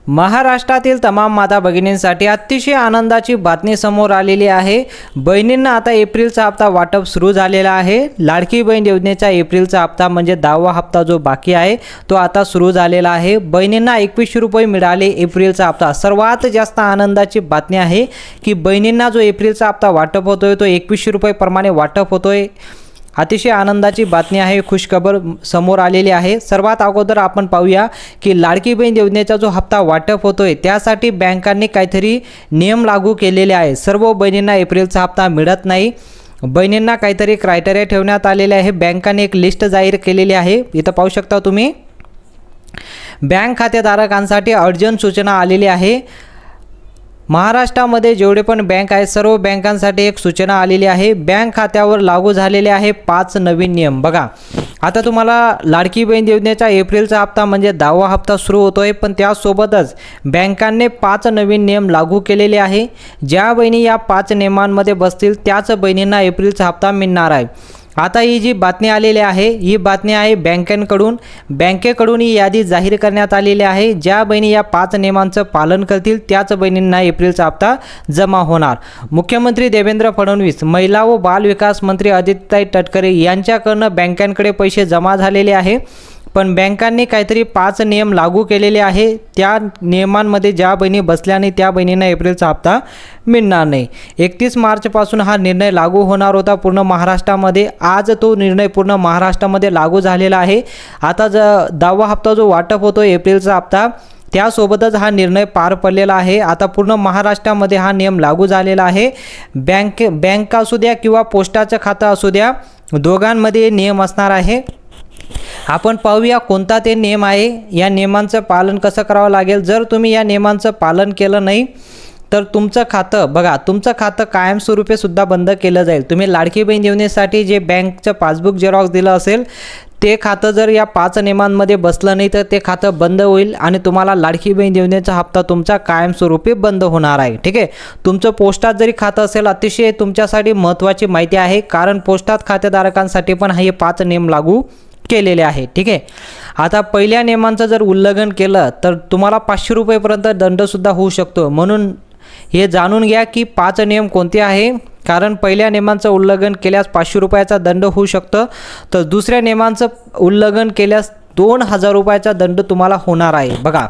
महाराष्ट्रातील तमाम माता भगिनींसाठी अतिशय आनंदाची बातमी समोर आलेली आहे। बहिणींना आता एप्रिलचा हप्ता वाटप सुरू झालेला आहे। लाडकी बहीण योजनेचा एप्रिलचा हप्ता म्हणजे 10वा हप्ता जो बाकी आहे तो आता सुरू झालेला आहे। बहिणींना 2100 रुपये मिळाले एप्रिलचा हप्ता। सर्वात जास्त आनंदाची बातमी आहे की बहिणींना जो एप्रिलचा हप्ता वाटप होतोय तो 2100 रुपये प्रमाणे वाटप होतोय। अतिशय आनंदाची बातमी आहे, खुशखबर समोर आलेली आहे। सर्वात अगोदर आपण पाहूया की लाडकी बहीण योजनेचा जो हप्ता वाटप होतोय त्यासाठी बँकांनी काहीतरी नियम लागू केलेले आहे। सर्व बहिणींना एप्रिलचा हप्ता मिळत नाही। बहिणींना काहीतरी क्रायटेरिया ठेवण्यात आलेले आहे। बँकांनी एक लिस्ट जाहीर केलेली आहे, इथं पाहू शकता तुम्ही। बँक खातेधारकांसाठी अर्जंट सूचना आलेली आहे। महाराष्ट्रामध्ये जेवढे पण बँक आहेत सर्व बँकांसाठी एक सूचना आलेली आहे। बँक खात्यावर लागू झालेले आहे 5 नवीन नियम। बघा, आता तुम्हाला लाडकी बहीण योजनेचा एप्रिलचा हप्ता म्हणजे 10वा हप्ता सुरू होतोय, पण त्यासोबतच बँकांनी 5 नवीन नियम लागू केलेले आहे। ज्या बहिणी या 5 नियमांमध्ये बसतील त्याच बहिणींना एप्रिलचा हप्ता मिळणार आहे। आता ही जी बातमी आलेली आहे ही बातमी आहे बँकेकडून ही यादी जाहीर करण्यात आलेली आहे। ज्या बहिणी या 5 नियमांचं पालन करतील त्याच बहिणींना एप्रिलचा हप्ता जमा होणार। मुख्यमंत्री देवेंद्र फडणवीस, महिला व बाल विकास मंत्री आदित्यताई तटकरे यांच्याकडून बँकांकडे पैसे जमा झालेले आहे, पण बँकांनी काहीतरी 5 नियम लागू केलेले आहे। त्या नियमांमध्ये ज्या बहिणी बसल्या नाही त्या बहिणींना एप्रिलचा हप्ता मिळणार नाही। 31 मार्चपासून हा निर्णय लागू होणार होता पूर्ण महाराष्ट्रामध्ये। आज तो निर्णय पूर्ण महाराष्ट्रामध्ये लागू झालेला आहे। आता 10वा हप्ता जो वाटप होतो एप्रिलचा हप्ता त्यासोबतच हा निर्णय पार पडलेला आहे। आता पूर्ण महाराष्ट्रामध्ये हा नियम लागू झालेला आहे। बँक असू द्या किंवा पोस्टाचं खातं असू द्या, दोघांमध्ये नियम असणार आहे। आपण पाहूया कोणता ते नियम आहे, या नियमांचं पालन कसं करावं लागेल। जर तुम्ही या नियमांचं पालन केलं नाही तर तुमचं खातं, बघा, तुमचं खातं कायमस्वरूपी सुद्धा बंद केलं जाईल। तुम्ही लाडकी बहीण योजनेसाठी जे बँकचं पासबुक झेरॉक्स दिलं असेल ते खातं जर या 5 नियमांमध्ये बसलं नाही तर ते खातं बंद होईल आणि तुम्हाला लाडकी बहीण योजनेचा हप्ता तुमचा कायमस्वरूपी बंद होणार आहे। ठीक आहे, तुमचं पोस्टात जरी खातं असेल, अतिशय तुमच्यासाठी महत्त्वाची माहिती आहे, कारण पोस्टात खातेधारकांसाठी पण हे 5 नियम लागू केलेले आहे। ठीक आहे, आता पहिल्या नियमांचं जर उल्लंघन केलं तर तुम्हाला 500 रुपयेपर्यंत दंडसुद्धा होऊ शकतो। म्हणून हे जाणून घ्या की 5 नियम कोणते आहे, कारण पहिल्या नियमांचं उल्लंघन केल्यास 500 रुपयाचा दंड होऊ शकतं, तर दुसऱ्या नियमांचं उल्लंघन केल्यास 2000 रुपयाचा दंड तुम्हाला होणार आहे। बघा,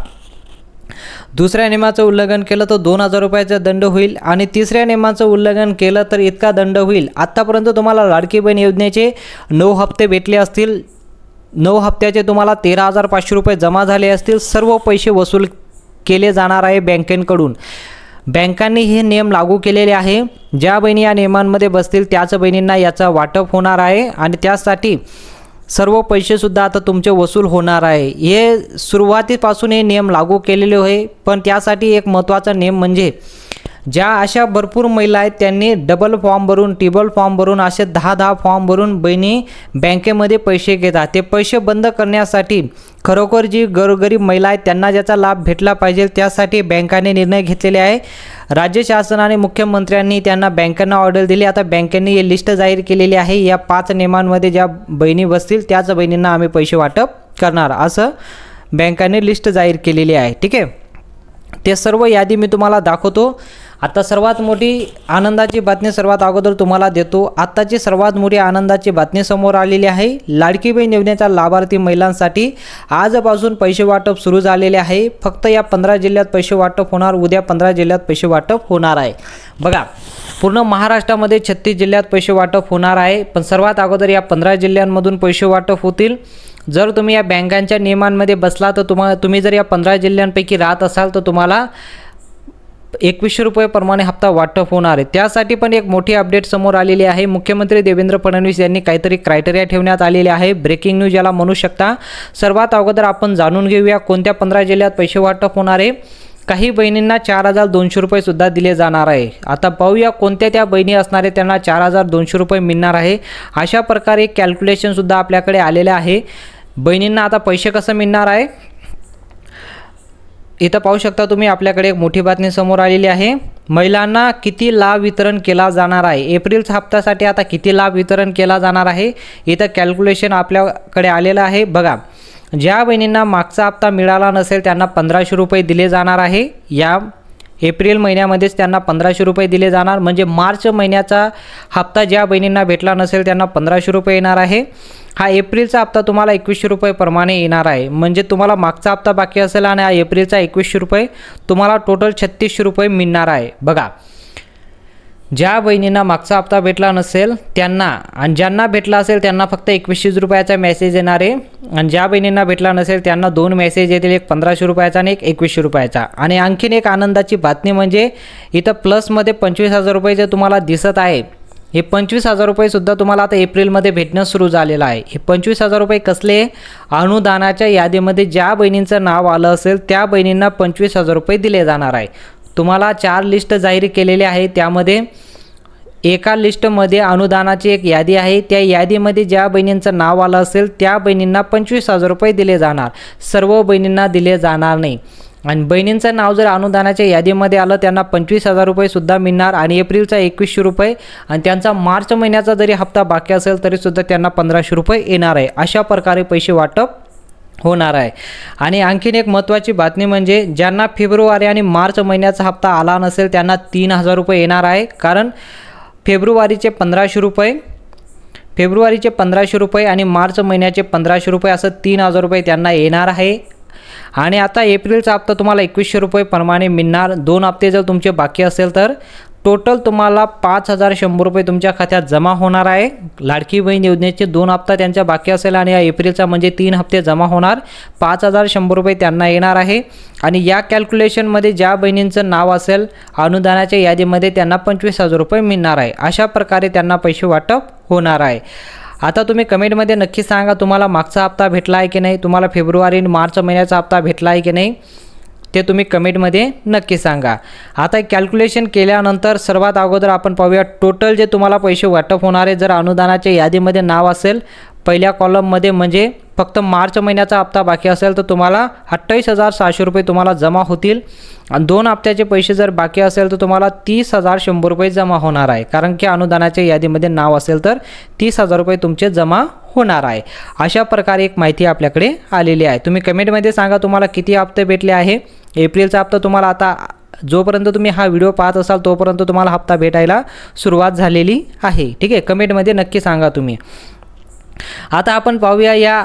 दुसऱ्या नियमाचं उल्लंघन केलं तर 2000 रुपयाचा दंड होईल आणि तिसऱ्या नियमाचं उल्लंघन केलं तर इतका दंड होईल। आत्तापर्यंत तुम्हाला लाडकी बहीण योजनेचे 9 हप्ते भेटले असतील, 9 हप्त्याचे तुम्हाला 13,500 रुपये जमा झाले असतील। सर्व पैसे वसूल केले जाणार आहे बँकेकडून। बँकांनी हे नियम लागू केलेले आहे। ज्या बहिणी या नियमांमध्ये बसतील त्याच बहिणींना याचा वाटप होणार आहे आणि त्यासाठी सर्व पैसेसुद्धा आता तुमचे वसूल होणार आहे। हे सुरुवातीपासून हे नियम लागू केलेले आहे, पण त्यासाठी एक महत्त्वाचा नियम म्हणजे ज्या अशा भरपूर महिला आहेत त्यांनी डबल फॉर्म भरून, ट्रिपल फॉर्म भरून, असे 10 फॉर्म भरून बहिणी बँकेमध्ये पैसे घेतात। ते पैसे बंद करण्यासाठी खरोखर जी गरीब महिला आहेत त्यांना ज्याचा लाभ भेटला पाहिजे त्यासाठी बँकाने निर्णय घेतलेले आहे। राज्य शासनाने, मुख्यमंत्र्यांनी त्यांना बँकांना ऑर्डर दिली। आता बँकांनी ही लिस्ट जाहीर केलेली आहे। या 5 नियमांमध्ये ज्या बहिणी बसतील त्याच बहिणींना आम्ही पैसे वाटप करणार असं बँकांनी लिस्ट जाहीर केलेली आहे। ठीक आहे, ते सर्व यादी मी तुम्हाला दाखवतो। आता सर्वात मोठी आनंदाची बातमी सर्वात अगोदर तुम्हाला देतो। आत्ताची सर्वात मोठी आनंदाची बातमी समोर आलेली आहे। लाडकी बहीण योजनेच्या लाभार्थी महिलांसाठी आजपासून पैसे वाटप सुरू झालेले आहे। फक्त या 15 जिल्ह्यात पैसे वाटप होणार, उद्या 15 जिल्ह्यात पैसे वाटप होणार आहे। बघा, पूर्ण महाराष्ट्रामध्ये 36 जिल्ह्यात पैसे वाटप होणार आहे, पण सर्वात अगोदर या 15 जिल्ह्यांमधून पैसे वाटप होतील। जर तुम्ही या बँकांच्या नियमांमध्ये बसला तर तुम्ही जर या 15 जिल्ह्यांपैकी राहत असाल तर तुम्हाला 2100 रुपये प्रमाणे हप्ता वाटप होणार आहे। त्यासाठी पण एक मोठी अपडेट समोर आलेली आहे। मुख्यमंत्री देवेंद्र फडणवीस यांनी काहीतरी क्रायटेरिया ठेवण्यात आलेले आहे, ब्रेकिंग न्यूज याला म्हणू शकता। सर्वात अगोदर आपण जाणून घेऊया कोणत्या 15 जिल्ह्यात पैसे वाटप होणार आहे। काही बहिणींना 4200 रुपये सुद्धा दिले जाणार आहे। आता पाहूया कोणत्या त्या बहिणी असणार आहेत त्यांना 4200 रुपये मिळणार आहे। अशा प्रकारे कॅल्क्युलेशन सुद्धा आपल्याकडे आलेले आहे। बहिणींना आता पैसे कसं मिळणार आहे इथं पाहू शकता तुम्ही। आपल्याकडे एक मोठी बातमी समोर आलेली आहे। महिलांना किती लाभ वितरण केला जाणार आहे, एप्रिलच्या हप्त्यासाठी आता किती लाभ वितरण केला जाणार आहे इथं कॅल्क्युलेशन आपल्याकडे आलेलं आहे। बघा, ज्या बहिणींना मागचा हप्ता मिळाला नसेल त्यांना 1500 रुपये दिले जाणार आहे। या एप्रिल महिन्यामध्येच त्यांना 1500 रुपये दिले जाणार, म्हणजे मार्च महिन्याचा हप्ता ज्या बहिणींना भेटला नसेल त्यांना 1500 रुपये येणार आहे। हा एप्रिलचा हप्ता तुम्हाला 2100 रुपये प्रमाणे येणार आहे, म्हणजे तुम्हाला मागचा हप्ता बाकी असेल आणि हा एप्रिलचा 2100 रुपये तुम्हाला टोटल 3600 रुपये मिळणार आहे। बघा, ज्या बहिणींना मागचा हप्ता भेटला नसेल त्यांना आणि ज्यांना भेटला असेल त्यांना फक्त 2100 रुपयाचा मेसेज येणार आहे, आणि ज्या बहिणींना भेटला नसेल त्यांना 2 मेसेज येतील, एक 1500 रुपयाचा आणि एक 2100 रुपयाचा। आणि आणखीन एक आनंदाची बातमी म्हणजे इथं प्लसमध्ये 25,000 रुपये जे तुम्हाला दिसत आहे, हे 25,000 रुपये सुद्धा तुम्हाला आता एप्रिलमध्ये भेटणं सुरू झालेलं आहे। हे 25,000 रुपये कसले? अनुदानाच्या यादीमध्ये ज्या बहिणींचं नाव आलं असेल त्या बहिणींना 25,000 रुपये दिले जाणार आहे। तुम्हाला 4 लिस्ट जाहीर केलेली आहे, त्यामध्ये एका लिस्टमध्ये अनुदानाची एक यादी आहे, त्या यादीमध्ये ज्या बहिणींचं नाव आलं असेल त्या बहिणींना 25,000 रुपये दिले जाणार, सर्व बहिणींना दिले जाणार नाही। आणि बहिणींचं नाव जर अनुदानाच्या यादीमध्ये आलं त्यांना 25,000 रुपये सुद्धा मिळणार, आणि एप्रिलचा 2100 रुपये, आणि त्यांचा मार्च महिन्याचा जरी हप्ता बाकी असेल तरीसुद्धा त्यांना 1500 रुपये येणार आहे। अशा प्रकारे पैसे वाटप होणार आहे। आणि आणखीन एक महत्त्वाची बातमी म्हणजे ज्यांना फेब्रुवारी आणि मार्च महिन्याचा हप्ता आला नसेल त्यांना 3000 रुपये येणार आहे, कारण फेब्रुवारीचे 1500 रुपये आणि मार्च महिन्याचे 1500 रुपये असं 3000 रुपये त्यांना येणार आहे। आणि आता एप्रिलचा हप्ता तुम्हाला 2100 रुपये प्रमाणे मिळणार। 2 हप्ते जर तुमचे बाकी असेल तर टोटल तुम्हाला 5100 रुपये तुमच्या खात्यात जमा होणार आहे। लाडकी बहीण योजनेचे 2 हप्ता त्यांच्या बाकी असेल आणि या एप्रिलचा म्हणजे 3 हप्ते जमा होणार, 5100 रुपये त्यांना येणार आहे। आणि या कॅल्क्युलेशनमध्ये ज्या बहिणींचं नाव असेल अनुदानाच्या यादीमध्ये त्यांना 25,000 रुपये मिळणार आहे। अशा प्रकारे त्यांना पैसे वाटप होणार आहे। आता तुम्ही कमेंटमध्ये नक्की सांगा तुम्हाला मागचा हप्ता भेटला आहे की नाही, तुम्हाला फेब्रुवारी आणि मार्च महिन्याचा हप्ता भेटला आहे की नाही, ते तुम्ही कमेंटमध्ये नक्की सांगा। आता कॅल्क्युलेशन केल्यानंतर सर्वात अगोदर आपण पाहूया टोटल जे तुम्हाला पैसे वाटप होणार आहे। जर अनुदानाच्या यादीमध्ये नाव असेल पहिल्या कॉलममध्ये, म्हणजे फक्त मार्च महिन्याचा हप्ता बाकी असेल तर तुम्हाला 28,700 रुपये तुम्हाला जमा होतील, आणि 2 हप्त्याचे पैसे जर बाकी असेल तर तुम्हाला 30,100 रुपये जमा होणार आहे, कारण की अनुदानाच्या यादीमध्ये नाव असेल तर 30,000 रुपये तुमचे जमा होणार आहे। अशा प्रकारे एक माहिती आपल्याकडे आलेली आहे। तुम्ही कमेंटमध्ये सांगा तुम्हाला किती हप्ते भेटले आहे। एप्रिलचा हप्ता तुम्हाला आता जोपर्यंत तुम्ही हा व्हिडिओ पाहत असाल तोपर्यंत तुम्हाला हप्ता भेटायला सुरुवात झालेली आहे, ठीक आहे। कमेंटमध्ये नक्की सांगा तुम्ही। आता आपण पाहूया या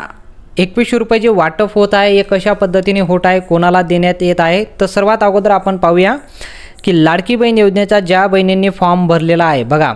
2100 रुपये जे वाटप होत आहे हे कशा पद्धतीने होत आहे, कोणाला देण्यात येत आहे। तर सर्वात अगोदर आपण पाहूया की लाडकी बहीण योजनेचा ज्या बहिणींनी फॉर्म भरलेला आहे, बघा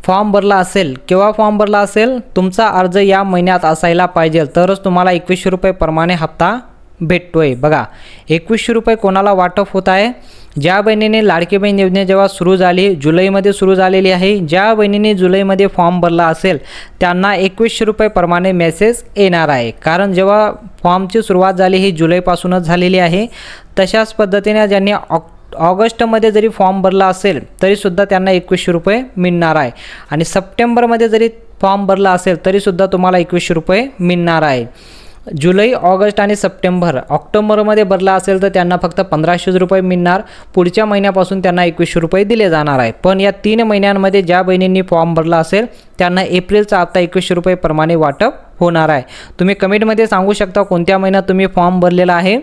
फॉर्म भरला असेल, केव्हा फॉर्म भरला असेल, तुमचा अर्ज या महिन्यात असायला पाहिजे तरच तुम्हाला 2100 रुपये प्रमाणे हप्ता भेटतोय। बघा 2100 रुपये कोणाला वाटप होत आहे? ज्या बहिणीने लाडकी बहीण योजना जेव्हा सुरू झाली, जुलैमध्ये सुरू झालेली आहे, ज्या बहिणीने जुलैमध्ये फॉर्म भरला असेल त्यांना 2100 रुपये प्रमाणे मेसेज येणार आहे, कारण जेव्हा फॉर्मची सुरुवात झाली ही जुलैपासूनच झालेली आहे। तशाच पद्धतीने ज्यांनी ऑगस्टमध्ये जरी फॉर्म भरला असेल तरीसुद्धा त्यांना 2100 रुपये मिळणार आहे, आणि सप्टेंबरमध्ये जरी फॉर्म भरला असेल तरीसुद्धा तुम्हाला 2100 रुपये मिळणार आहे। जुलै, ऑगस्ट आणि सप्टेंबर, ऑक्टोबरमध्ये भरला असेल तर त्यांना फक्त 1500 रुपये मिळणार, पुढच्या महिन्यापासून त्यांना 2100 रुपये दिले जाणार आहे। पण या 3 महिन्यांमध्ये ज्या बहिणींनी फॉर्म भरला असेल त्यांना एप्रिलचा हप्ता 2100 रुपये प्रमाणे वाटप होणार आहे। तुम्ही कमेंटमध्ये सांगू शकता कोणत्या महिन्यात तुम्ही फॉर्म भरलेला आहे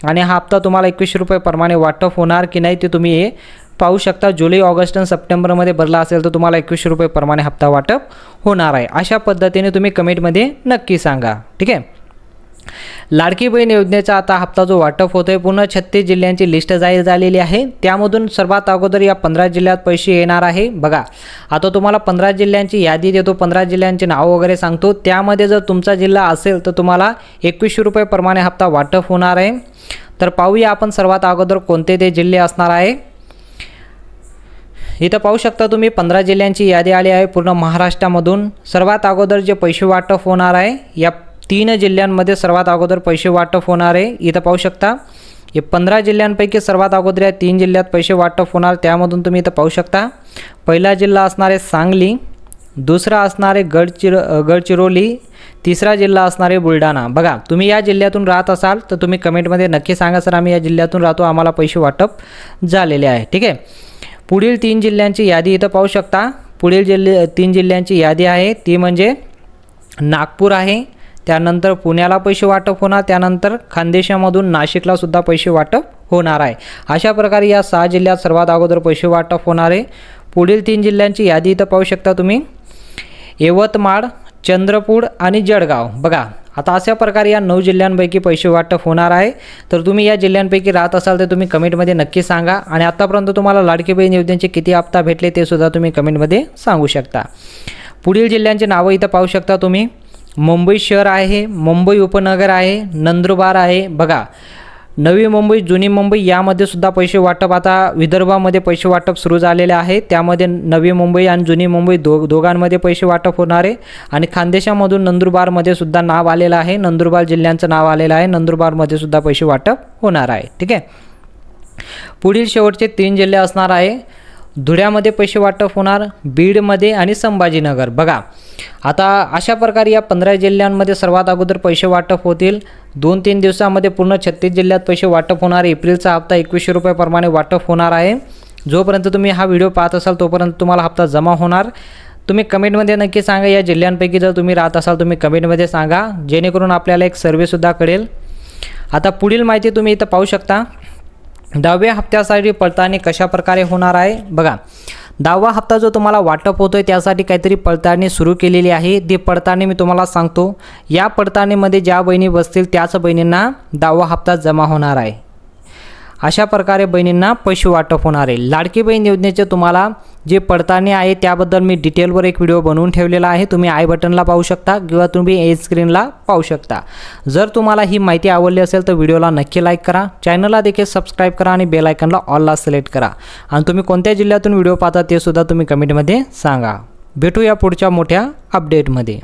आणि हा हप्ता तुम्हाला 2100 रुपये प्रमाणे वाटप होणार की नाही ते तुम्ही हे पाहू शकता। जुलै, ऑगस्ट आणि सप्टेंबरमध्ये भरला असेल तर तुम्हाला 2100 रुपये प्रमाणे हप्ता वाटप होणार आहे। अशा पद्धतीने तुम्ही कमेंटमध्ये नक्की सांगा, ठीक आहे। लाडकी बहीण योजनेचा आता हप्ता जो वाटप होतोय पूर्ण 36 जिल्ह्यांची लिस्ट जाहीर झालेली आहे। त्यामधून सर्वात अगोदर या 15 जिल्ह्यात पैसे येणार आहे। बघा आता तुम्हाला 15 जिल्ह्यांची यादी देतो, 15 जिल्ह्यांचे नाव वगैरे सांगतो, त्यामध्ये जर तुमचा जिल्हा असेल तर तुम्हाला 2100 रुपये प्रमाणे हप्ता वाटप होणार आहे। तर पाहूया आपण सर्वात अगोदर कोणते ते जिल्हे असणार आहे। इथं पाहू शकता तुम्ही 15 जिल्ह्यांची यादी आली आहे पूर्ण महाराष्ट्रामधून। सर्वात अगोदर जे पैसे वाटप होणार आहे या 3 जिल्ह्यांमध्ये सर्वात अगोदर पैसे वाटप होणार आहे। इथं पाहू शकता हे 15 जिल्ह्यांपैकी सर्वात अगोदर या 3 जिल्ह्यात पैसे वाटप होणार, त्यामधून तुम्ही इथं पाहू शकता पहिला जिल्हा असणार आहे सांगली, दुसरा असणार आहे गडचिरोली, तिसरा जिल्हा असणार आहे बुलढाणा। बघा तुम्ही या जिल्ह्यातून राहत असाल तर तुम्ही कमेंटमध्ये नक्की सांगा सर आम्ही या जिल्ह्यातून राहतो, आम्हाला पैसे वाटप झालेले आहे, ठीक आहे। पुढील 3 जिल्ह्यांची यादी इथं पाहू शकता। पुढील 3 जिल्ह्यांची यादी आहे ती म्हणजे नागपूर आहे, त्यानंतर पुण्याला पैसे वाटप होणार, त्यानंतर खानदेशामधून नाशिकला सुद्धा पैसे वाटप होणार आहे। अशा प्रकारे या 6 जिल्ह्यात सर्वात अगोदर पैसे वाटप होणार आहे। पुढील 3 जिल्ह्यांची यादी इथं पाहू शकता तुम्ही, यवतमाळ, चंद्रपूर आणि जळगाव। बघा आता अशा प्रकारे या 9 जिल्ह्यांपैकी पैसे वाटप होणार आहे। तर तुम्ही या जिल्ह्यांपैकी राहत असाल तर तुम्ही कमेंटमध्ये नक्की सांगा आणि आतापर्यंत तुम्हाला लाडकी बहीण योजनेचे किती हप्ता भेटले ते सुद्धा तुम्ही कमेंटमध्ये सांगू शकता। पुढील जिल्ह्यांची नावं इथं पाहू शकता तुम्ही, मुंबई शहर आहे, मुंबई उपनगर आहे, नंदुरबार आहे। बघा नवी मुंबई, जुनी मुंबई यामध्ये सुद्धा पैसे वाटप आता विदर्भामध्ये पैसे वाटप सुरू झालेले आहे। त्यामध्ये नवी मुंबई आणि जुनी मुंबई दोघांमध्ये पैसे वाटप होणार आहे आणि खानदेशामधून नंदुरबारमध्ये सुद्धा नाव आलेलं आहे, नंदुरबार जिल्ह्यांचं नाव आलेलं आहे, नंदुरबारमध्ये सुद्धा पैसे वाटप होणार आहे। ठीक आहे, पुढील शेवटचे 3 जिल्हे असणार आहे, धुळ्यामध्ये पैसे वाटप होणार, बीडमध्ये आणि संभाजीनगर। बघा आता अशा प्रकारे या 15 जिल्ह्यांमध्ये सर्वात अगोदर पैसे वाटप होतील। 2-3 दिवसामध्ये पूर्ण 36 जिल्ह्यात पैसे वाटप होणार। एप्रिलचा हप्ता 2100 रुपयाप्रमाणे वाटप होणार आहे। जोपर्यंत तुम्ही हा व्हिडिओ पाहत असाल तोपर्यंत तुम्हाला हप्ता जमा होणार। तुम्ही कमेंटमध्ये नक्की सांगा या जिल्ह्यांपैकी जर तुम्ही राहत असाल तुम्ही कमेंटमध्ये सांगा, जेणेकरून आपल्याला एक सर्वेसुद्धा कळेल। आता पुढील माहिती तुम्ही इथं पाहू शकता, 10व्या हप्त्यासाठी पडताळणी कशा प्रकारे होणार आहे। बघा 10वा हप्ता जो तुम्हाला वाटप होतोय त्यासाठी काहीतरी पडताळणी सुरू केलेली आहे। ती पडताळणी मी तुम्हाला सांगतो। या पडताळणीमध्ये ज्या बहिणी बसतील त्याच बहिणींना 10वा हप्ता जमा होणार आहे। अशा प्रकारे बहिणींना पैसे वाटप होणार आहे। लाडकी बहीण योजनेचे तुम्हाला जे पडताळणी आहे त्याबद्दल मी डिटेलवर एक व्हिडिओ बनवून ठेवलेला आहे, तुम्ही आय बटनला पाहू शकता किंवा तुम्ही एज स्क्रीनला पाहू शकता। जर तुम्हाला ही माहिती आवडली असेल तर व्हिडिओला नक्की लाईक करा, चॅनलला देखील सबस्क्राईब करा आणि बेल आयकॉनला ऑलला सिलेक्ट करा आणि तुम्ही कोणत्या जिल्ह्यातून व्हिडिओ पाहता ते सुद्धा तुम्ही कमेंटमध्ये सांगा। भेटूया पुढच्या मोठ्या अपडेटमध्ये।